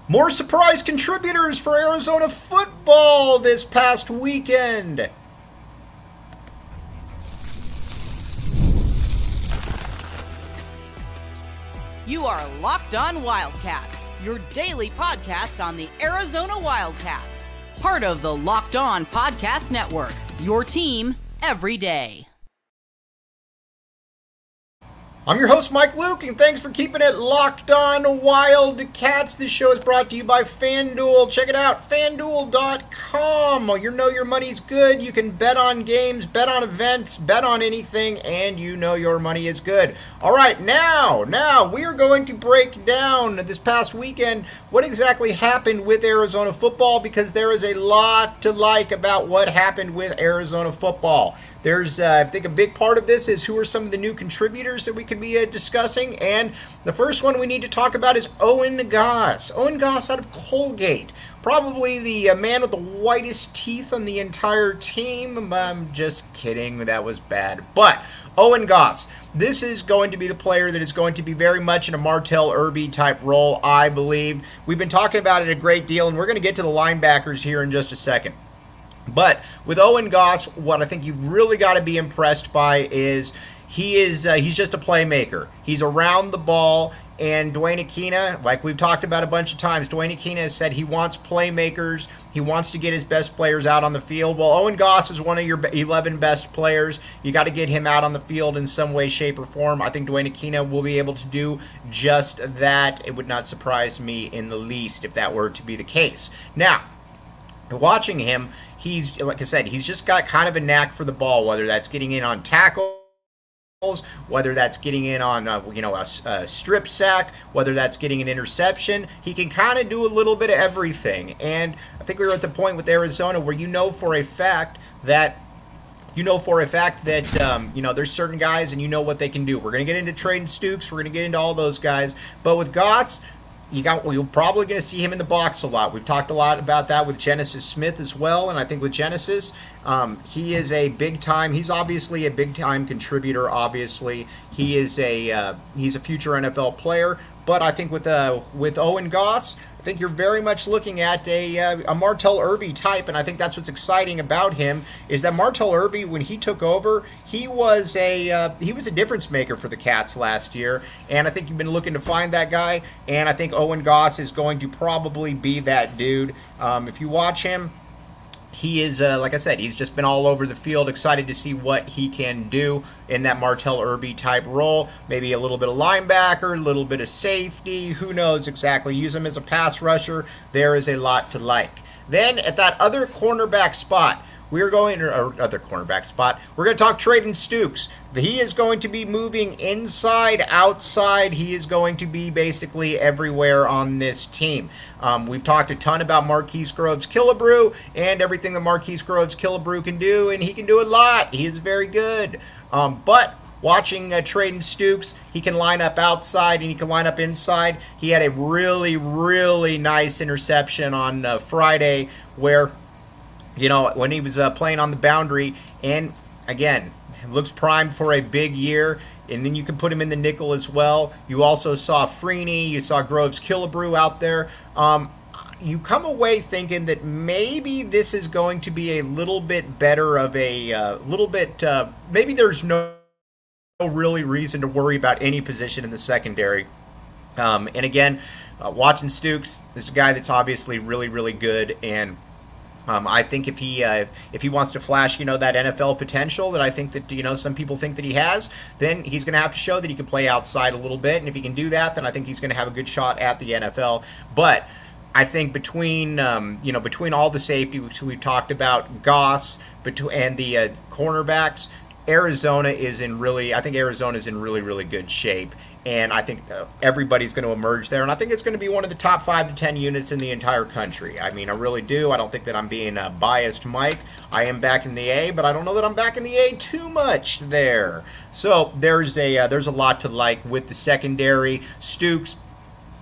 More surprise contributors for Arizona football this past weekend. You are Locked On Wildcats, your daily podcast on the Arizona Wildcats. Part of the Locked On Podcast Network, your team every day. I'm your host, Mike Luke, and thanks for keeping it locked on Wildcats. This show is brought to you by FanDuel. Check it out, FanDuel.com. You know your money's good. You can bet on games, bet on events, bet on anything, and you know your money is good. All right, now we are going to break down this past weekend what exactly happened with Arizona football, because there is a lot to like about what happened with Arizona football. There's, I think, a big part of this is who are some of the new contributors that we could be discussing. And the first one we need to talk about is Owen Goss. Owen Goss out of Colgate. Probably the man with the whitest teeth on the entire team. I'm just kidding. That was bad. But Owen Goss, this is going to be the player that is going to be very much in a Martell Irby type role, I believe. We've been talking about it a great deal, and we're going to get to the linebackers here in just a second. But with Owen Goss, what I think you've really got to be impressed by is he's just a playmaker. He's around the ball, and Duane Akina, like we've talked about a bunch of times, Duane Akina has said he wants playmakers. He wants to get his best players out on the field. Well, Owen Goss is one of your 11 best players. You got to get him out on the field in some way, shape, or form. I think Duane Akina will be able to do just that. It would not surprise me in the least if that were to be the case. Now, watching him, he's, like I said, he's just got kind of a knack for the ball, whether that's getting in on tackles, whether that's getting in on, a strip sack, whether that's getting an interception. He can kind of do a little bit of everything. And I think we were at the point with Arizona where you know for a fact that there's certain guys and you know what they can do. We're going to get into Treydan Stukes. We're going to get into all those guys. But with Goss, you're probably going to see him in the box a lot. We've talked a lot about that with Genesis Smith as well, and I think with Genesis, he is a big-time. He's obviously a big-time contributor. Obviously, he's a future NFL player. But I think with Owen Goss, I think you're very much looking at a Martell Irby type, and I think that's what's exciting about him is that Martell Irby, when he took over, he was a difference maker for the Cats last year, and I think you've been looking to find that guy, and I think Owen Goss is going to probably be that dude. If you watch him, he is, like I said, he's just been all over the field, excited to see what he can do in that Martell Irby type role. Maybe a little bit of linebacker, a little bit of safety, who knows exactly. Use him as a pass rusher. There is a lot to like. Then at that other cornerback spot, we're going to talk Treydan Stukes. He is going to be moving inside, outside. He is going to be basically everywhere on this team. We've talked a ton about Marquise Groves-Killebrew and everything that Marquise Groves-Killebrew can do, and he can do a lot. He is very good. But watching Treydan Stukes, he can line up outside and he can line up inside. He had a really, really nice interception on Friday where, when he was playing on the boundary, and again, looks primed for a big year, and then you can put him in the nickel as well. You also saw Freeney, you saw Groves-Killebrew out there. You come away thinking that maybe this is going to be a little bit better of maybe there's no really reason to worry about any position in the secondary. And again, watching Stukes, there's a guy that's obviously really, really good, and I think if he wants to flash, that NFL potential that I think that, some people think that he has, then he's going to have to show that he can play outside a little bit. And if he can do that, then I think he's going to have a good shot at the NFL. But I think between all the safety we've talked about, Goss, and the cornerbacks, Arizona is in really really good shape. And I think everybody's going to emerge there. And I think it's going to be one of the top 5 to 10 units in the entire country. I mean, I really do. I don't think that I'm being biased, Mike. I am back in the A, but I don't know that I'm back in the A too much there. So there's a lot to like with the secondary. Stukes,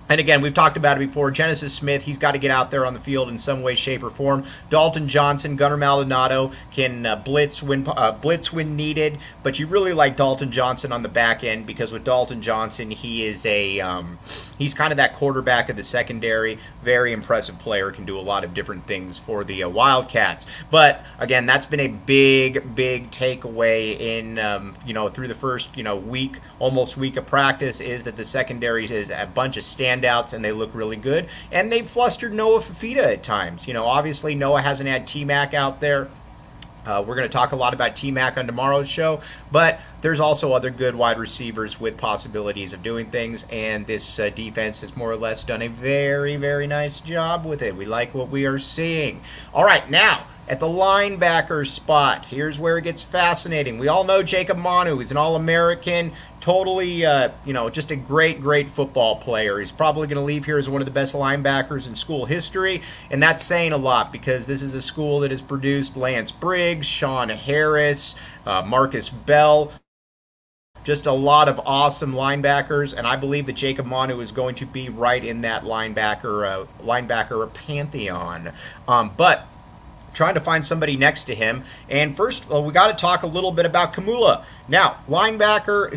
And again, we've talked about it before. Genesis Smith, he's got to get out there on the field in some way, shape, or form. Dalton Johnson, Gunnar Maldonado can blitz when needed, but you really like Dalton Johnson on the back end because with Dalton Johnson, he is a he's kind of that quarterback of the secondary. Very impressive player, can do a lot of different things for the Wildcats. But again, that's been a big takeaway in through the first week, almost week of practice, is that the secondary is a bunch of standouts and they look really good. And they've flustered Noah Fifita at times. Obviously Noah hasn't had T-Mac out there. We're going to talk a lot about T-Mac on tomorrow's show, but there's also other good wide receivers with possibilities of doing things, and this defense has more or less done a very nice job with it. We like what we are seeing. All right, now, at the linebacker spot, here's where it gets fascinating. We all know Jacob Manu is an All-American, totally, just a great football player. He's probably going to leave here as one of the best linebackers in school history, and that's saying a lot because this is a school that has produced Lance Briggs, Sean Harris, Marcus Bell, just a lot of awesome linebackers, and I believe that Jacob Manu is going to be right in that linebacker pantheon. But trying to find somebody next to him. And first, we got to talk a little bit about Kamula. Now, linebacker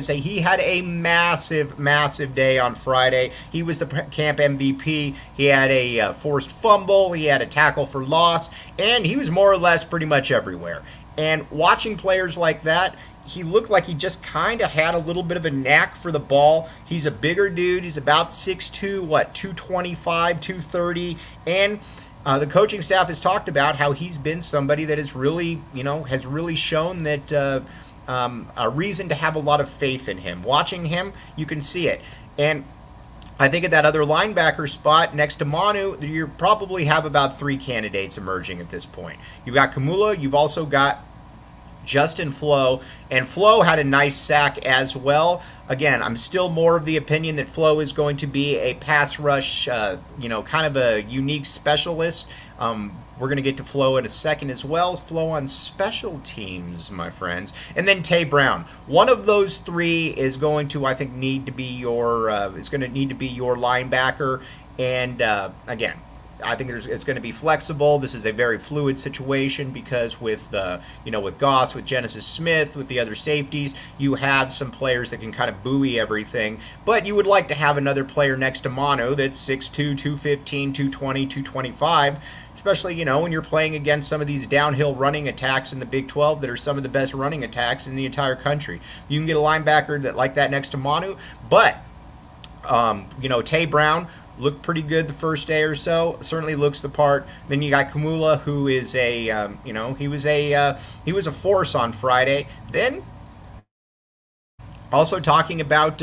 he had a massive day on Friday. He was the camp MVP. He had a forced fumble. He had a tackle for loss. And he was more or less pretty much everywhere. And watching players like that, he looked like he just kind of had a little bit of a knack for the ball. He's a bigger dude. He's about 6'2", 225, 230. And the coaching staff has talked about how he's been somebody that has really, shown that a reason to have a lot of faith in him. Watching him, you can see it. And I think at that other linebacker spot next to Manu, you probably have about 3 candidates emerging at this point. You've got Kamula. You've also got Justin Flo, and Flo had a nice sack as well. Again, I'm still more of the opinion that Flo is going to be a pass rush, kind of a unique specialist. We're going to get to Flo in a second as well. Flo on special teams, my friends. And then Tay Brown. One of those 3 is going to, I think, need to be your linebacker. And again, I think it's going to be flexible. This is a very fluid situation because with Goss, with Genesis Smith, with the other safeties, you have some players that can kind of buoy everything. But you would like to have another player next to Manu that's 6'2", 215, 220, 225, especially, when you're playing against some of these downhill running attacks in the Big 12 that are some of the best running attacks in the entire country. You can get a linebacker like that next to Manu, but, Tay Brown looked pretty good the first day or so. Certainly looks the part. Then you got Kamula, who is he was a force on Friday. Then also talking about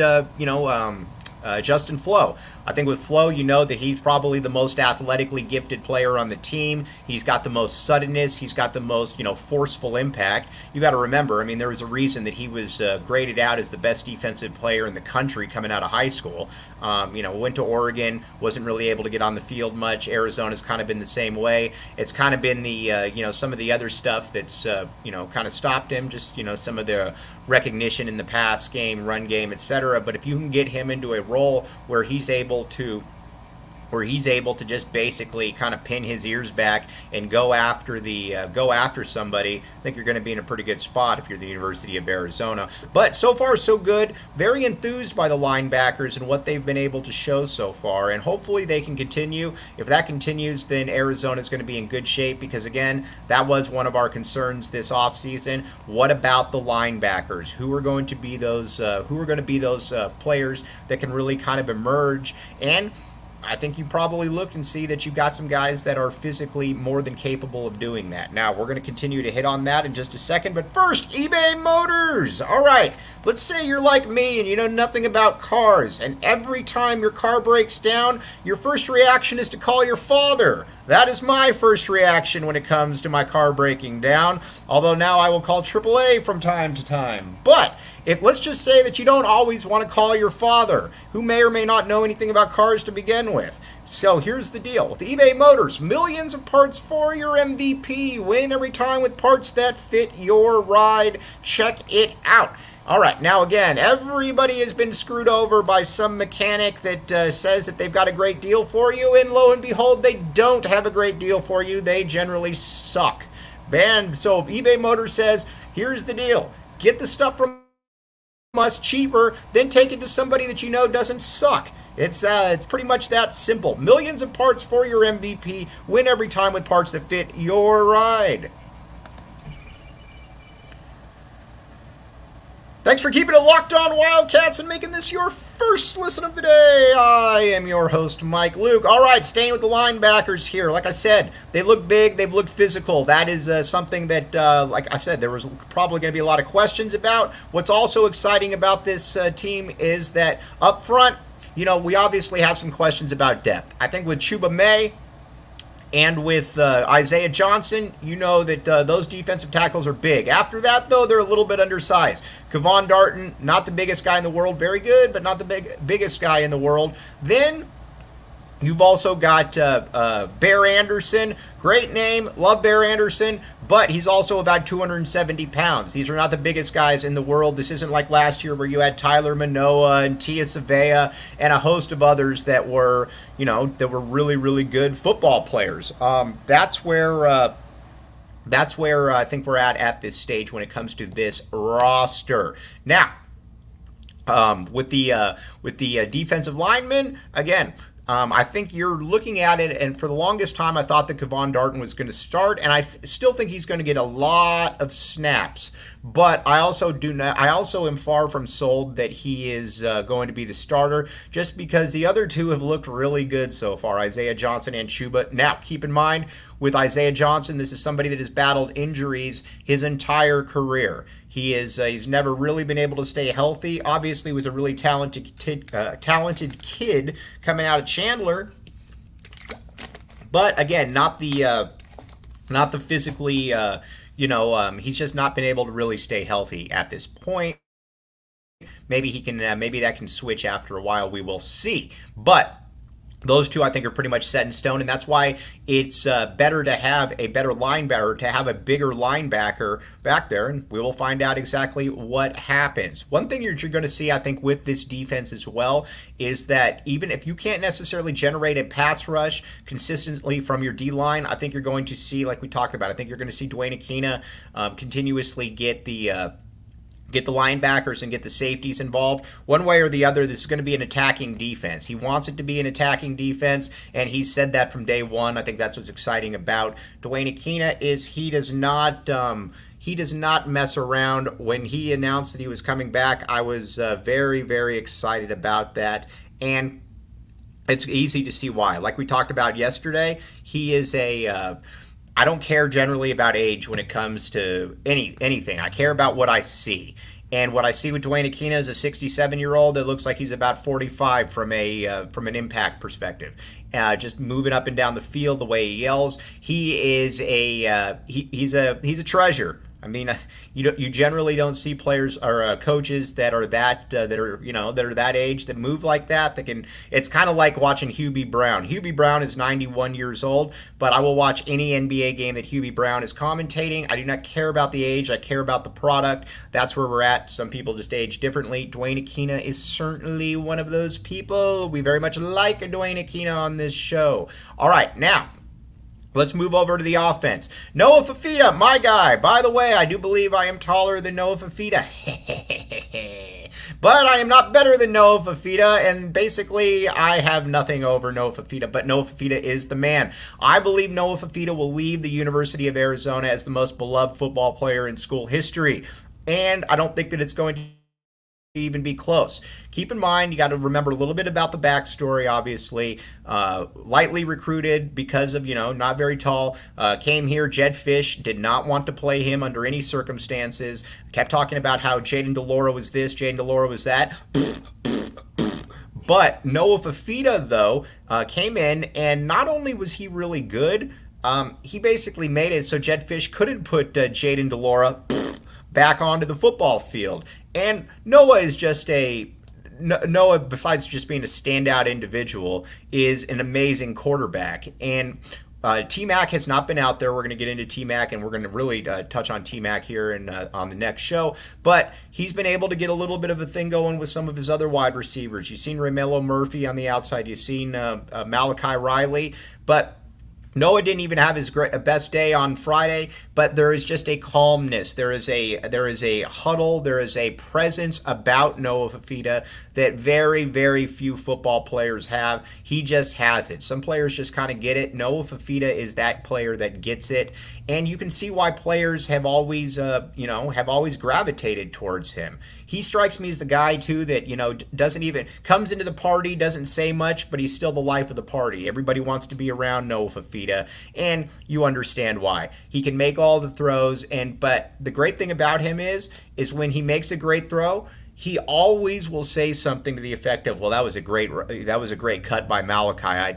Justin Flo. I think with Flo, that he's probably the most athletically gifted player on the team. He's got the most suddenness. He's got the most, forceful impact. You got to remember, there was a reason that he was graded out as the best defensive player in the country coming out of high school. Went to Oregon, wasn't really able to get on the field much. Arizona's kind of been the same way. It's kind of been the, some of the other stuff that's, kind of stopped him, just, some of the recognition in the pass game, run game, etc. But if you can get him into a role where he's able to just basically kind of pin his ears back and go after somebody, I think you're going to be in a pretty good spot if you're the University of Arizona. But so far so good. Very enthused by the linebackers and what they've been able to show so far, and hopefully they can continue. If that continues, then Arizona is going to be in good shape because, again, that was one of our concerns this offseason. What about the linebackers? Who are going to be those players that can really kind of emerge? And I think you probably look and see that you've got some guys that are physically more than capable of doing that. Now, we're going to continue to hit on that in just a second, but first, eBay Motors. All right, let's say you're like me and you know nothing about cars, and every time your car breaks down, your first reaction is to call your father. That is my first reaction when it comes to my car breaking down, although now I will call AAA from time to time. But let's just say that you don't always want to call your father, who may or may not know anything about cars to begin with. So here's the deal. With eBay Motors, millions of parts for your MVP. Win every time with parts that fit your ride. Check it out. All right, now again, everybody has been screwed over by some mechanic that says that they've got a great deal for you, and lo and behold, they don't have a great deal for you. They generally suck. So eBay Motors says, here's the deal. Get the stuff from us cheaper, then take it to somebody that you know doesn't suck. It's pretty much that simple. Millions of parts for your MVP. Win every time with parts that fit your ride. Thanks for keeping it locked on Wildcats and making this your first listen of the day. I am your host, Mike Luke. All right, staying with the linebackers here. Like I said, they look big. They've looked physical. That is something that, like I said, there was probably going to be a lot of questions about. What's also exciting about this team is that up front, you know, we obviously have some questions about depth. I think with Chuba May and with Isaiah Johnson, you know that those defensive tackles are big. After that, though, they're a little bit undersized. Kevon Darton, not the biggest guy in the world. Very good, but not the biggest guy in the world. Then you've also got Bear Anderson. Great name. Love Bear Anderson. But he's also about 270 pounds. These are not the biggest guys in the world. This isn't like last year where you had Tyler Manoa and Tia Savea and a host of others that were, you know, that were really, really good football players. That's where I think we're at this stage when it comes to this roster. Now, with the defensive linemen, again, I think you're looking at it, and for the longest time, I thought that Kevon Darton was going to start, and I still think he's going to get a lot of snaps. But I also am far from sold that he is going to be the starter, just because the other two have looked really good so far, Isaiah Johnson and Chuba. Now, keep in mind, with Isaiah Johnson, this is somebody that has battled injuries his entire career. He's never really been able to stay healthy. Obviously, was a really talented kid coming out of Chandler, but again, not the physically. He's just not been able to really stay healthy at this point. Maybe he can. Maybe that can switch after a while. We will see, but those two, I think, are pretty much set in stone, and that's why it's better to have a better linebacker, to have a bigger linebacker back there, and we will find out exactly what happens. One thing you're going to see, I think, with this defense as well is that even if you can't necessarily generate a pass rush consistently from your D-line, I think you're going to see, like we talked about, I think you're going to see Dwayne Akina continuously get the linebackers and get the safeties involved. One way or the other, this is going to be an attacking defense. He wants it to be an attacking defense, and he said that from day one. I think that's what's exciting about Dwayne Akina is he does not mess around. When he announced that he was coming back, I was very, very excited about that, and it's easy to see why. Like we talked about yesterday, he is I don't care generally about age when it comes to anything. I care about what I see. And what I see with Dwayne Akina is a 67-year-old that looks like he's about 45 from an impact perspective. Just moving up and down the field, the way he yells, he is he's a treasure. I mean, you generally don't see players or coaches that are that age that move like that. That can. It's kind of like watching Hubie Brown. Hubie Brown is 91 years old, but I will watch any NBA game that Hubie Brown is commentating. I do not care about the age. I care about the product. That's where we're at. Some people just age differently. Dwayne Akina is certainly one of those people. We very much like a Dwayne Akina on this show. All right, now. Let's move over to the offense. Noah Fifita, my guy. By the way, I do believe I am taller than Noah Fifita. But I am not better than Noah Fifita, and basically I have nothing over Noah Fifita, but Noah Fifita is the man. I believe Noah Fifita will leave the University of Arizona as the most beloved football player in school history, and I don't think that it's going to even be close. Keep in mind, you got to remember a little bit about the backstory, obviously. Lightly recruited because of, not very tall. Came here, Jed Fish did not want to play him under any circumstances. Kept talking about how Jayden de Laura was this, Jayden de Laura was that. But Noah Fifita, though, came in, and not only was he really good, he basically made it so Jed Fish couldn't put Jayden de Laura back onto the football field. And Noah is just Noah, besides just being a standout individual, is an amazing quarterback. And T-Mac has not been out there. We're going to get into T-Mac, and we're going to really touch on T-Mac here on the next show. But he's been able to get a little bit of a thing going with some of his other wide receivers. You've seen Romello Murphy on the outside. You've seen Malachi Riley. But Noah didn't even have his best day on Friday, but there is just a calmness. There is a huddle. There is a presence about Noah Fifita that very, very few football players have. He just has it. Some players just kind of get it. Noah Fifita is that player that gets it, and you can see why players have always, have always gravitated towards him. He strikes me as the guy too that doesn't even comes into the party, doesn't say much, but he's still the life of the party. Everybody wants to be around Noah Fifita, and you understand why. He can make all the throws, but the great thing about him is when he makes a great throw, he always will say something to the effect of, "Well, that was a great cut by Malachi. I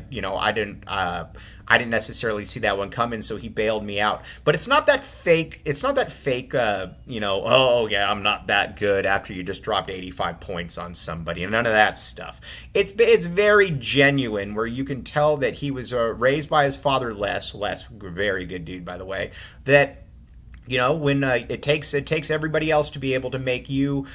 didn't necessarily see that one coming, so he bailed me out." But it's not that fake. It's not that fake. Oh yeah, I'm not that good after you just dropped 85 points on somebody, and none of that stuff. It's very genuine, where you can tell that he was raised by his father, Les, very good dude, by the way. That when it takes everybody else to be able to make you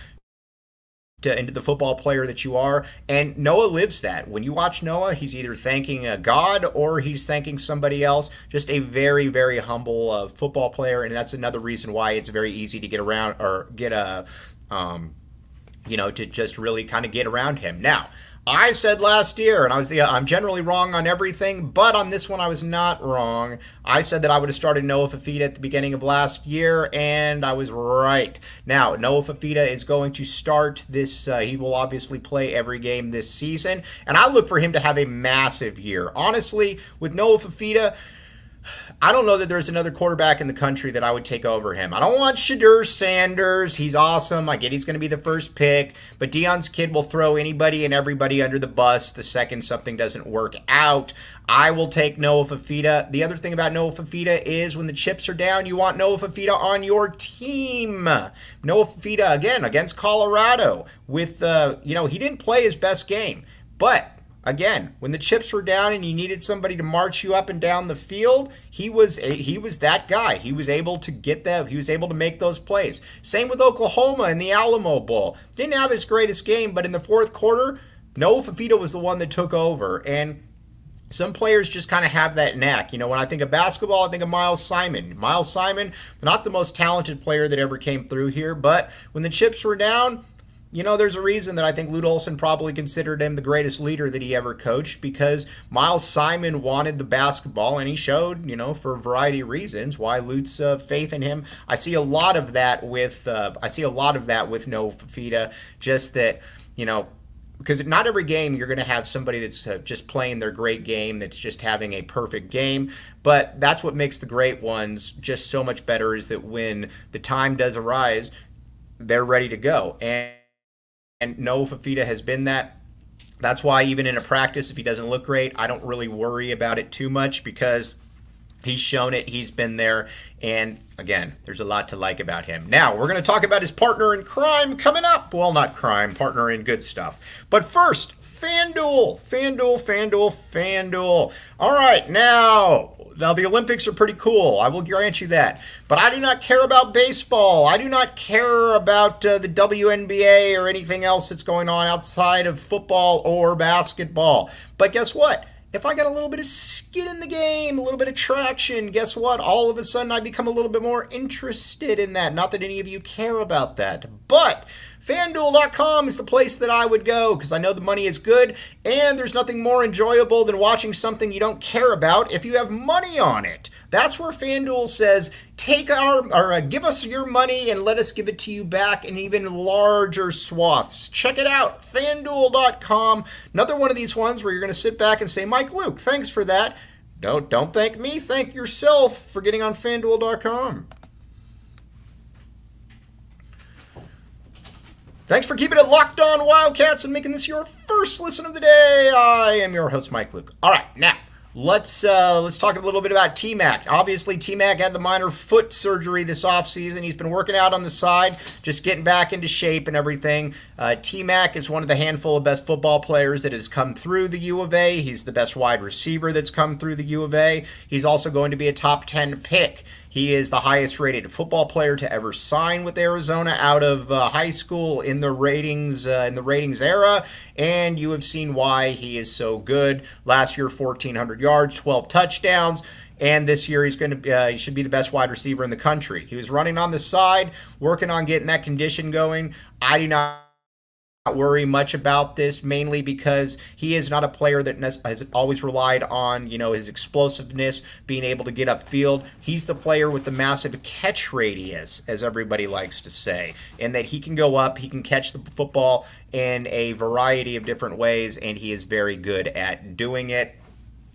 into the football player that you are, and Noah lives that. When you watch Noah, he's either thanking God or he's thanking somebody else. Just a very, very humble football player, and that's another reason why it's very easy to get around or get to just really kind of get around him. Now, I said last year, and I'm generally wrong on everything, but on this one I was not wrong. I said that I would have started Noah Fifita at the beginning of last year, and I was right. Now, Noah Fifita is going to start this. He will obviously play every game this season, and I look for him to have a massive year. Honestly, with Noah Fifita, I don't know that there's another quarterback in the country that I would take over him. I don't want Shedeur Sanders. He's awesome. I get he's going to be the first pick, but Deion's kid will throw anybody and everybody under the bus the second something doesn't work out. I will take Noah Fifita. The other thing about Noah Fifita is when the chips are down, you want Noah Fifita on your team. Noah Fifita, again, against Colorado, with, he didn't play his best game, but again, when the chips were down and you needed somebody to march you up and down the field, he was that guy. He was able to get that. He was able to make those plays. Same with Oklahoma in the Alamo Bowl. Didn't have his greatest game, but in the fourth quarter, Noah Fifita was the one that took over. And some players just kind of have that knack. When I think of basketball, I think of Miles Simon. Miles Simon, not the most talented player that ever came through here, but when the chips were down, there's a reason that I think Lute Olson probably considered him the greatest leader that he ever coached, because Miles Simon wanted the basketball, and he showed, for a variety of reasons, why Lute's faith in him. I see a lot of that with Noah Fifita. Just that, because not every game you're going to have somebody that's just playing their great game, that's just having a perfect game. But that's what makes the great ones just so much better, is that when the time does arise, they're ready to go. And Noah Fifita has been that. That's why even in a practice, if he doesn't look great, I don't really worry about it too much, because he's shown it. He's been there. And again, there's a lot to like about him. Now, we're going to talk about his partner in crime coming up. Well, not crime, partner in good stuff. But first, FanDuel. FanDuel. All right, now the Olympics are pretty cool. I will grant you that. But I do not care about baseball. I do not care about the WNBA or anything else that's going on outside of football or basketball. But guess what? If I got a little bit of skin in the game, a little bit of traction, guess what? All of a sudden I become a little bit more interested in that. Not that any of you care about that, but FanDuel.com is the place that I would go, because I know the money is good, and there's nothing more enjoyable than watching something you don't care about if you have money on it. That's where FanDuel says, give us your money and let us give it to you back in even larger swaths. Check it out, FanDuel.com. Another one of these ones where you're going to sit back and say, Mike Luke, thanks for that. Don't thank me. Thank yourself for getting on FanDuel.com. Thanks for keeping it locked on Wildcats and making this your first listen of the day. I am your host, Mike Luke. All right, now let's talk a little bit about T-Mac. Obviously, T-Mac had the minor foot surgery this offseason. He's been working out on the side, just getting back into shape and everything. T-Mac is one of the handful of best football players that has come through the U of A. He's the best wide receiver that's come through the U of A. He's also going to be a top 10 pick. He is the highest rated football player to ever sign with Arizona out of high school in the ratings era, and you have seen why he is so good. Last year, 1,400 yards, 12 touchdowns. And this year he's going to he should be the best wide receiver in the country. He was running on the side, working on getting that condition going. I do not worry much about this, mainly because he is not a player that has always relied on, his explosiveness, being able to get upfield. He's the player with the massive catch radius, as everybody likes to say, and that he can go up, he can catch the football in a variety of different ways, and he is very good at doing it.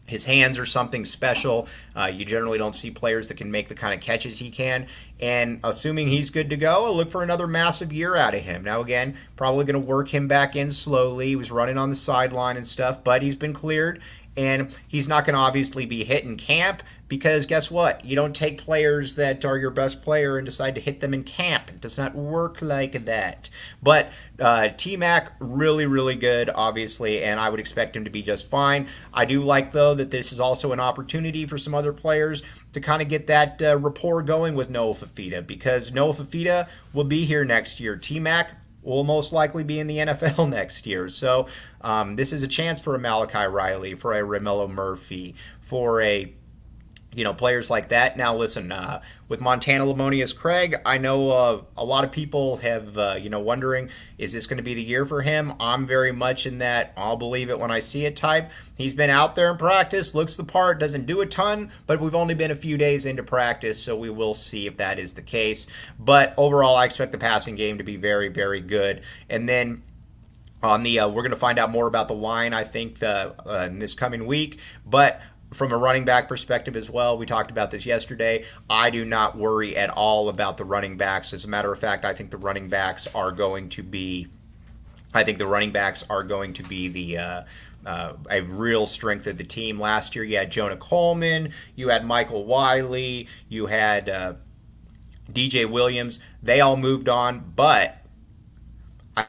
His hands are something special. You generally don't see players that can make the kind of catches he can. And assuming he's good to go, I'll look for another massive year out of him. Now, again, probably going to work him back in slowly. He was running on the sideline and stuff, but he's been cleared. And he's not going to obviously be hit in camp because guess what? You don't take players that are your best player and decide to hit them in camp. It does not work like that. But T-Mac, really, really good, obviously, and I would expect him to be just fine. I do like, though, that this is also an opportunity for some other players to kind of get that rapport going with Noah Fifita because Noah Fifita will be here next year. T-Mac will most likely be in the NFL next year. So this is a chance for a Malachi Riley, for a Romello Murphy, for a players like that. Now, listen, with Montana Lamonius Craig, I know a lot of people have, wondering, is this going to be the year for him? I'm very much in that I'll believe it when I see it type. He's been out there in practice, looks the part, doesn't do a ton, but we've only been a few days into practice, so we will see if that is the case. But overall, I expect the passing game to be very, very good. And then on the, we're going to find out more about the line, I think, in this coming week. But from a running back perspective as well, we talked about this yesterday. I do not worry at all about the running backs. As a matter of fact, I think the running backs are going to be the a real strength of the team. Last year, you had Jonah Coleman, you had Michael Wiley, you had DJ Williams. They all moved on, but I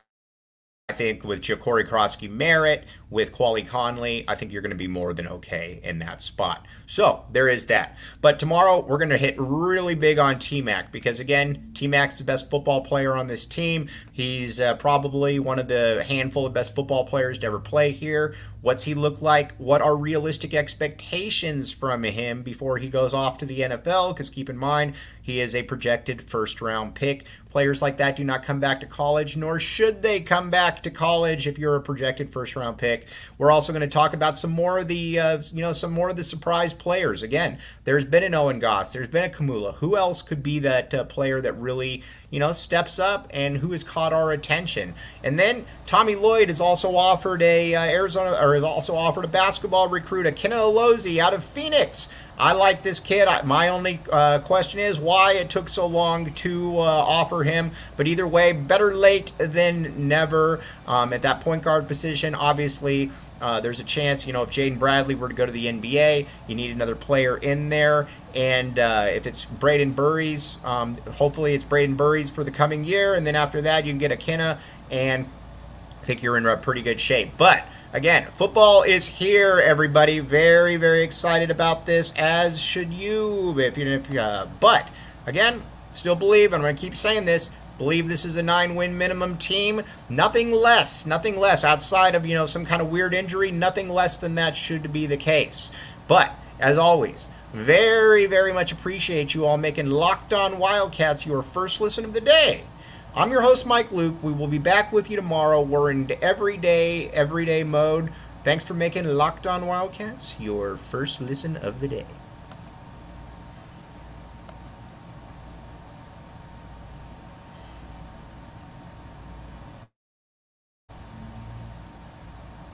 think with Ja'Cory Crosky-Merritt, with Quali Conley, I think you're going to be more than okay in that spot. So there is that. But tomorrow we're going to hit really big on T-Mac because, again, T-Mac's the best football player on this team. He's probably one of the handful of best football players to ever play here. What's he look like? What are realistic expectations from him before he goes off to the NFL? Because keep in mind, he is a projected first-round pick. Players like that do not come back to college, nor should they come back to college if you're a projected first-round pick. We're also going to talk about some more of the, some more of the surprise players. Again, there's been an Owen Goss, there's been a Kamula. Who else could be that player that really, steps up and who has caught our attention? And then Tommy Lloyd has also offered a a basketball recruit, a Kenna Alozi out of Phoenix. I like this kid. My only question is why it took so long to offer him. But either way, better late than never. At that point guard position, obviously, there's a chance, if Jaden Bradley were to go to the NBA, you need another player in there. And if it's Braden Burries, hopefully it's Braden Burries for the coming year. And then after that, you can get a Kenna, and I think you're in a pretty good shape. But again, football is here, everybody. Very, very excited about this, as should you. But again, still believe, and I'm going to keep saying this, believe this is a 9-win minimum team. Nothing less outside of, some kind of weird injury. Nothing less than that should be the case. But as always, very, very much appreciate you all making Locked On Wildcats your first listen of the day. I'm your host, Mike Luke. We will be back with you tomorrow. We're in everyday mode. Thanks for making Locked On Wildcats your first listen of the day.